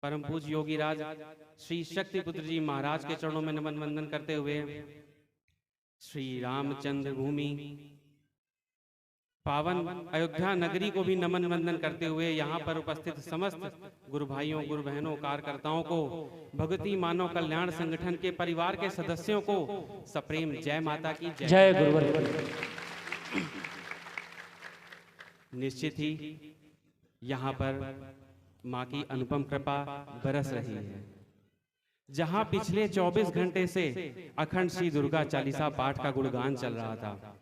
परम पूज्य योगी राज श्री शक्तिपुत्र जी महाराज के चरणों में नमन वंदन करते हुए श्री रामचंद्र भूमि पावन अयोध्या नगरी को भी नमन वंदन करते हुए यहाँ पर उपस्थित समस्त गुरु भाइयों गुरु बहनों कार्यकर्ताओं को भगवती मानव कल्याण संगठन के परिवार के सदस्यों को सप्रेम जय माता की जय गुरुवर। निश्चित ही यहाँ पर माँ की अनुपम कृपा बरस रही है। जहाँ पिछले 24 घंटे से अखंड श्री दुर्गा चालीसा पाठ का गुणगान चल रहा था,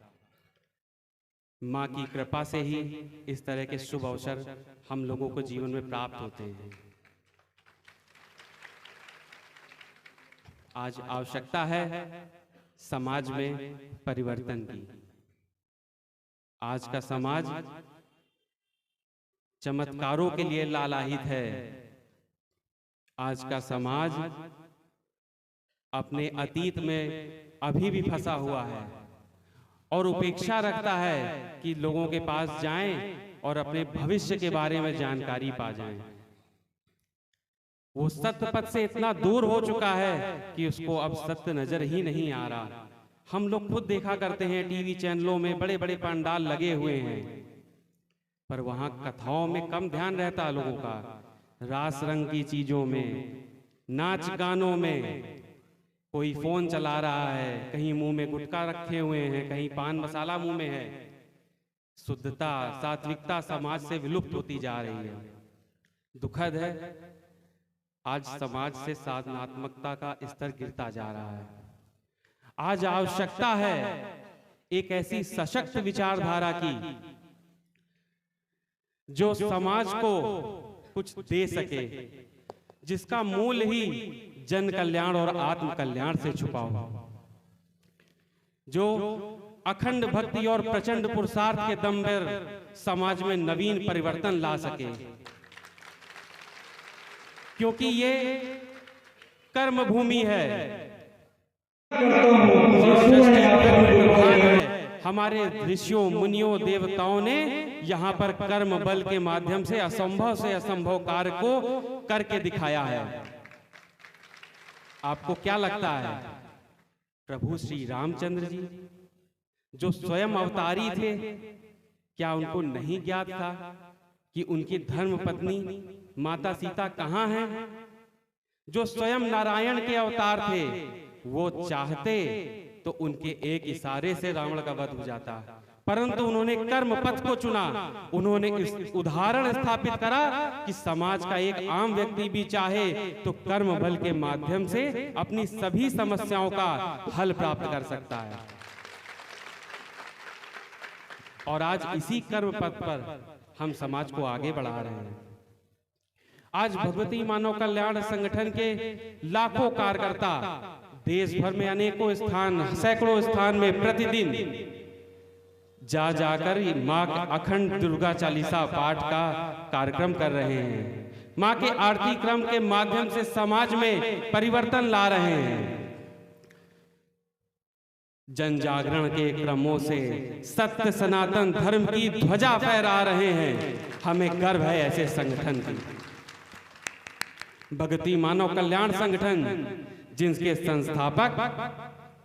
माँ की कृपा से ही इस तरह के शुभ अवसर हम लोगों को जीवन में प्राप्त होते हैं। आज आवश्यकता है समाज में परिवर्तन की। आज का समाज चमत्कारों के लिए लालायित है। आज का समाज अपने अतीत में अभी भी फंसा हुआ है और उपेक्षा रखता है कि लोगों के पास जाएं और अपने भविष्य के बारे में जानकारी पा जाएं। वो सत्य पथ से इतना दूर हो चुका है कि उसको अब सत्य नजर ही नहीं आ रहा। हम लोग खुद देखा करते हैं टीवी चैनलों में बड़े बड़े पंडाल लगे हुए हैं, पर वहां कथाओं में कम ध्यान रहता है लोगों का। रास रंग की चीजों में, नाच गानों में, कोई फोन चला रहा है, कहीं मुंह में गुटखा रखे हुए हैं, कहीं पान मसाला मुंह में है। शुद्धता सात्विकता समाज से विलुप्त होती जा रही है। दुखद है, आज समाज से साधनात्मकता का स्तर गिरता जा रहा है। आज आवश्यकता है एक ऐसी सशक्त विचारधारा की जो समाज को कुछ दे सके, जिसका मूल ही जन कल्याण और आत्म कल्याण से छुपा हो, जो अखंड भक्ति और प्रचंड पुरुषार्थ के दम पर समाज में नवीन परिवर्तन ला सके। क्योंकि ये कर्म भूमि है, हमारे ऋषियों मुनियों देवताओं ने यहाँ पर कर्म बल के माध्यम से असंभव कार्य को करके दिखाया है। आपको क्या लगता है, प्रभु श्री रामचंद्र जी जो स्वयं अवतारी थे, क्या उनको नहीं ज्ञात था कि उनकी धर्म पत्नी माता सीता कहाँ हैं? जो स्वयं नारायण के अवतार थे, वो चाहते तो उनके एक इशारे से रावण का वध हो जाता, परंतु उन्होंने कर्म पथ को चुना। उन्होंने इस उदाहरण स्थापित करा कि समाज का एक आम व्यक्ति भी चाहे तो कर्म बल के माध्यम से अपनी सभी समस्याओं का हल प्राप्त कर सकता है। और आज इसी कर्म पथ पर हम समाज को आगे बढ़ा रहे हैं। आज भगवती मानव कल्याण संगठन के लाखों कार्यकर्ता देश भर में अनेकों स्थान, सैकड़ों स्थान में प्रतिदिन जा जाकर माँ के अखंड दुर्गा चालीसा पाठ का कार्यक्रम कर रहे हैं। माँ के आरती क्रम के माध्यम से समाज में परिवर्तन ला रहे हैं। जन जागरण के क्रमों से सत्य सनातन धर्म की ध्वजा फहरा रहे हैं। हमें गर्व है ऐसे संगठन की। भगवती मानव कल्याण संगठन, जिनके संस्थापक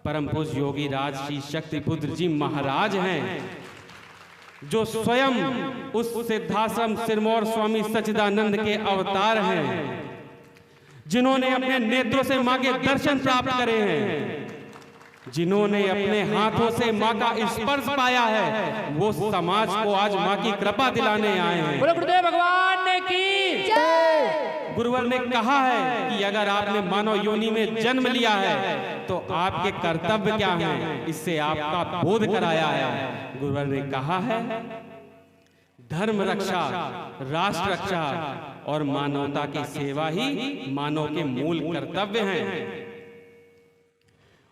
परम पूज्य योगी राज श्री शक्तिपुत्र जी महाराज हैं, जो स्वयं उस सिद्धाश्रम सिरमौर स्वामी सच्चिदानंद के अवतार हैं, जिन्होंने अपने नेत्रों से मां के दर्शन प्राप्त करे हैं, जिन्होंने अपने हाथों से मां का स्पर्श पाया है, वो समाज को आज मां की कृपा दिलाने आए हैं। बोलो गुरुदेव भगवान ने की जय। गुरुवर ने कहा है कि अगर आपने मानव योनि में जन्म लिया है तो आपके कर्तव्य क्या हैं, इससे आपका बोध कराया है। गुरुवर ने कहा है धर्म रक्षा, राष्ट्र रक्षा और मानवता की सेवा ही मानव के मूल कर्तव्य हैं।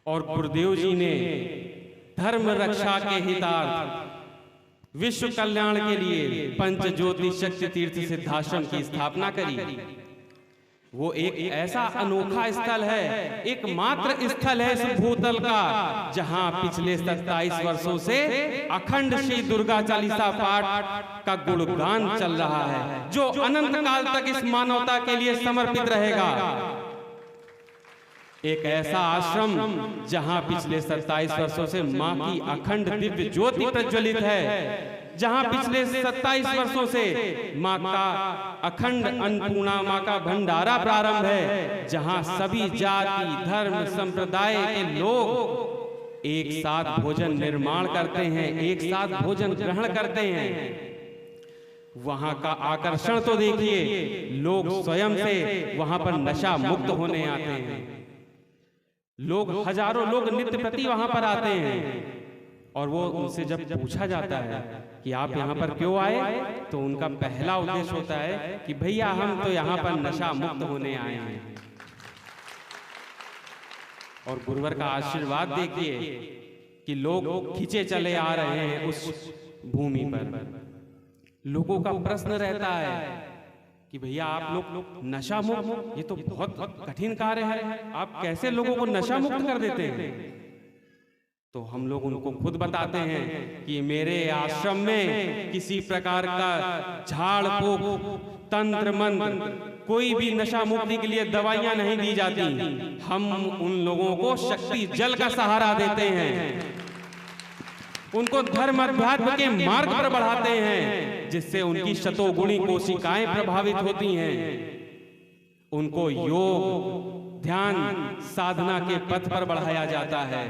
और गुरुदेव जी ने धर्म रक्षा के हितार्थ विश्व कल्याण के लिए पंच ज्योति शक्ति तीर्थ सिद्धाश्रम की स्थापना करी। वो एक ऐसा अनोखा स्थल है, एकमात्र स्थल है इस भूतल का जहां पिछले 27 वर्षों से अखंड श्री दुर्गा चालीसा पाठ का गुणगान चल रहा है, जो अनंत काल तक इस मानवता के लिए समर्पित रहेगा। एक ऐसा आश्रम जहां पिछले 27 वर्षों से मां की अखंड दिव्य ज्योति प्रज्वलित है, जहां पिछले 27 वर्षों से मां का अखंड अन्नपूर्णा मां का भंडारा प्रारंभ है, जहां सभी जाति धर्म संप्रदाय के लोग एक साथ भोजन निर्माण करते हैं, एक साथ भोजन ग्रहण करते हैं। वहां का आकर्षण तो देखिए, लोग स्वयं से वहां पर नशा मुक्त होने आते हैं। लोग हजारों लोग नित्य प्रति वहां पर आते हैं और वो उनसे जब पूछा जाता है कि आप यहाँ पर क्यों आए, तो उनका पहला उद्देश्य होता है कि भैया हम तो यहाँ पर नशा मुक्त होने आए हैं। और गुरुवर का आशीर्वाद देखिए कि लोग खींचे चले आ रहे हैं उस भूमि पर। लोगों का प्रश्न रहता है कि भैया आप लोग नशा मुक्त, ये तो बहुत कठिन कार्य है, आप कैसे लोगों को नशा मुक्त कर देते हैं? तो हम लोग उनको खुद बताते हैं कि मेरे आश्रम में किसी प्रकार का झाड़ फूक तंत्र मंत्र कोई भी नशा मुक्ति के लिए दवाइयां नहीं दी जाती। हम उन लोगों को शक्ति जल का सहारा देते हैं, उनको धर्म अध्यात्म के मार्ग पर बढ़ाते हैं, जिससे उनकी शतोगुणी कोशिकाएं प्रभावित होती हैं। उनको योग ध्यान साधना के पथ पर बढ़ाया जाता है,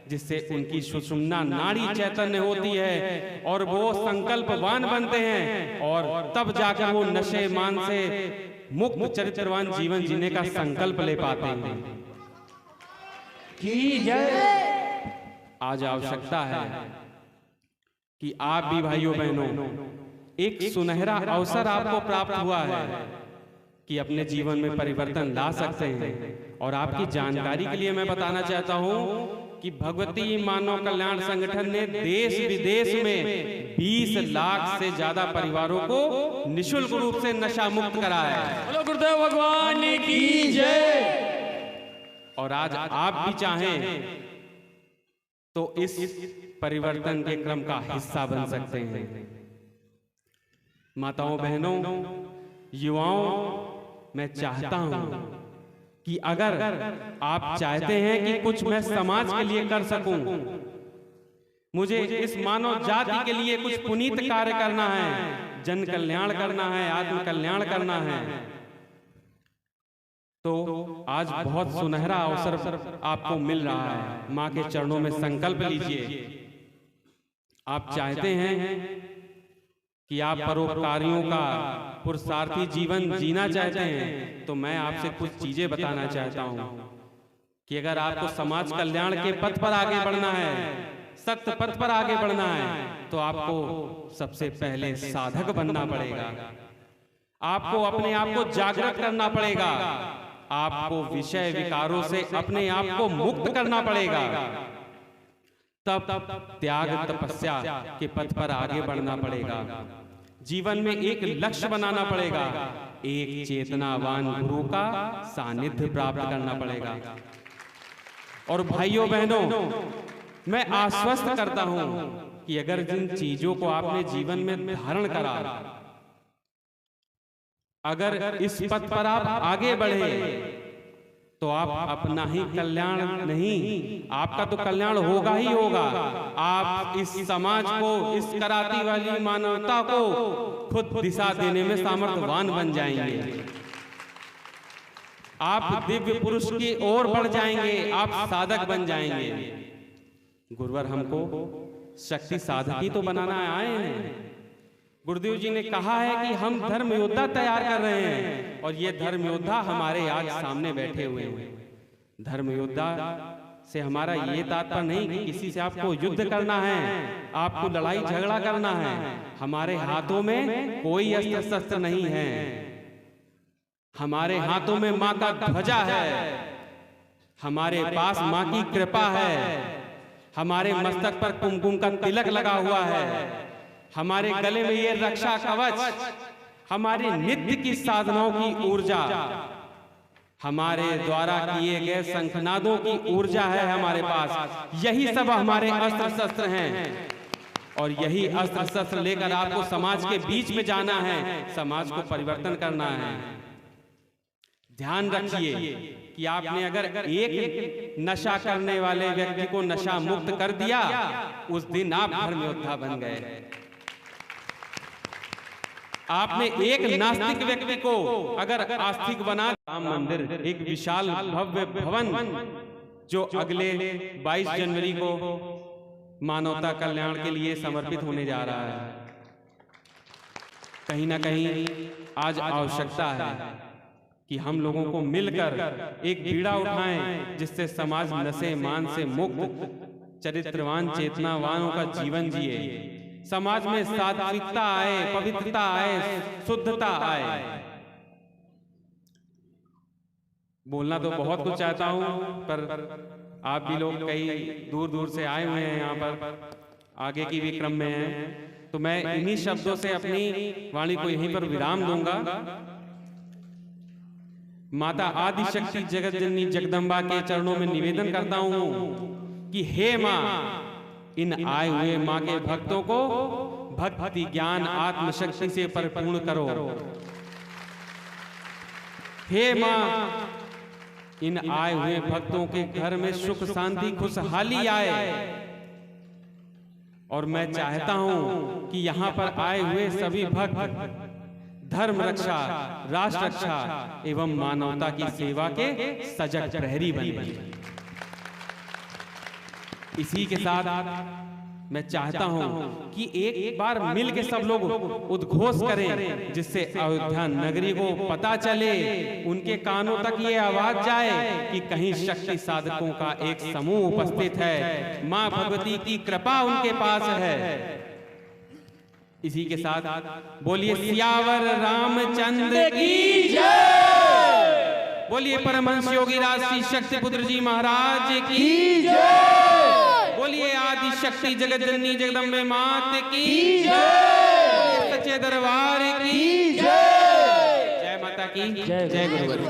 जिससे उनकी सुषुम्ना नाड़ी चैतन्य होती है और वो संकल्पवान बनते हैं, और तब जाकर वो नशे मान से मुक्त चरित्रवान जीवन जीने का संकल्प ले पाते हैं। की जय। आज आवश्यकता है कि आप भी भाइयों बहनों, एक सुनहरा अवसर आपको प्राप्त हुआ है कि अपने जीवन में परिवर्तन ला सकते हैं। और आपकी जानकारी के लिए मैं बताना चाहता हूं कि भगवती मानव कल्याण संगठन ने देश विदेश में 20 लाख से ज्यादा परिवारों को निःशुल्क रूप से नशा मुक्त कराया है। बोलो गुरुदेव भगवान की जय। और आज आप भी चाहें तो इस परिवर्तन के क्रम का हिस्सा बन सकते हैं। माताओं बहनों युवाओं, मैं चाहता हूं कि अगर आप चाहते हैं कि कुछ मैं समाज के लिए कर सकूं, मुझे इस मानव जाति के लिए कुछ पुनीत कार्य करना है, जन कल्याण करना है, आत्म कल्याण करना है, तो आज बहुत सुनहरा अवसर आपको मिल रहा है। मां के चरणों में संकल्प लीजिए। आप चाहते हैं कि आप परोपकारियों का पुरुषार्थी जीवन जीना चाहते हैं, तो मैं आपसे कुछ चीजें बताना चाहता हूं कि अगर आपको समाज कल्याण के पथ पर आगे बढ़ना है, सत्य पथ पर आगे बढ़ना है, तो आपको सबसे पहले साधक बनना पड़ेगा। आपको अपने आप को जागृत करना पड़ेगा, आपको विषय विकारों से अपने आप को मुक्त करना पड़ेगा, तब त्याग तपस्या के पथ पर आगे बढ़ना पड़ेगा। जीवन में एक लक्ष्य बनाना पड़ेगा, एक चेतनावान गुरु का सानिध्य प्राप्त करना पड़ेगा। और भाइयों बहनों, मैं आश्वस्त करता हूं कि अगर जिन चीजों को आपने जीवन में धारण करा, अगर इस पथ पर आप आगे बढ़े, तो आप अपना ही कल्याण नहीं, आपका तो कल्याण होगा ही होगा। आप इस समाज को, इस कराती वाली मानवता को खुद दिशा देने में सामर्थ्यवान बन जाएंगे। आप दिव्य पुरुष की ओर बढ़ जाएंगे, आप साधक बन जाएंगे। गुरुवर हमको शक्ति साधक ही तो बनाना आए हैं। गुरुदेव जी ने कहा है कि हम धर्म योद्धा तैयार कर रहे हैं, और ये धर्म योद्धा हमारे आज सामने बैठे हुए हैं। धर्म योद्धा से हमारा ये तात्पर्य नहीं कि किसी से आपको युद्ध करना है, आपको लड़ाई झगड़ा करना है। हमारे हाथों में कोई अस्त्र शस्त्र नहीं है, हमारे हाथों में मां का ध्वजा है, हमारे पास मां की कृपा है, हमारे मस्तक पर कुमकुम का तिलक लगा हुआ है, हमारे गले में ये रक्षा कवच, हमारी नित्य की साधनाओं की ऊर्जा, हमारे द्वारा किए गए शंखनादों की ऊर्जा है हमारे पास। यही सब हमारे अस्त्र शस्त्र हैं और यही अस्त्र शस्त्र लेकर आपको समाज के बीच में जाना है, समाज को परिवर्तन करना है। ध्यान रखिए कि आपने अगर एक नशा करने वाले व्यक्ति को नशा मुक्त कर दिया, उस दिन आप धर्म योद्धा बन गए। आपने एक नास्तिक व्यक्ति को अगर आस्तिक बना, राम मंदिर एक विशाल भव्य भवन जो अगले 22 जनवरी को मानवता कल्याण के लिए समर्पित होने जा रहा है, कहीं ना कहीं आज आवश्यकता है कि हम लोगों को मिलकर एक बीड़ा उठाएं, जिससे समाज नशे मान से मुक्त चरित्रवान चेतनावानों का जीवन जिए, समाज में सात्विकता आए, पवित्रता आए, शुद्धता आए। बोलना तो बहुत कुछ चाहता हूं, पर आप भी लोग कई दूर दूर से आए हुए हैं, यहाँ पर आगे की भी क्रम में हैं, तो मैं इन्हीं शब्दों से अपनी वाणी को यहीं पर विराम दूंगा। माता आदि शक्ति जगत जननी जगदम्बा के चरणों में निवेदन करता हूं कि हे मां, इन आए हुए मां के भक्तों को भक्ति ज्ञान आत्मशक्ति से परिपूर्ण करो। हे मां, इन आए हुए भक्तों के घर में सुख शांति खुशहाली आए, और मैं चाहता हूं कि यहां पर आए हुए सभी भक्त धर्म रक्षा, राष्ट्र रक्षा एवं मानवता की सेवा के सजग प्रहरी बने। इसी के साथ मैं चाहता हूं कि एक बार मिल के सब लोग उद्घोष करें, जिससे अयोध्या नगरी को पता चले, उनके कानों तक ये आवाज जाए कि कहीं शक्ति साधकों का एक समूह उपस्थित है, मां भगवती की कृपा उनके पास है। इसी के साथ बोलिए सियावर रामचंद्र की जय, बोलिए परमहंस योगी राज श्री शक्ति पुत्र जी महाराज की जय, बोलिए आदि शक्ति जगत जननी जगदम्बे मात की जय, सच्चे दरबार की जय, जय माता की जय, गुरु।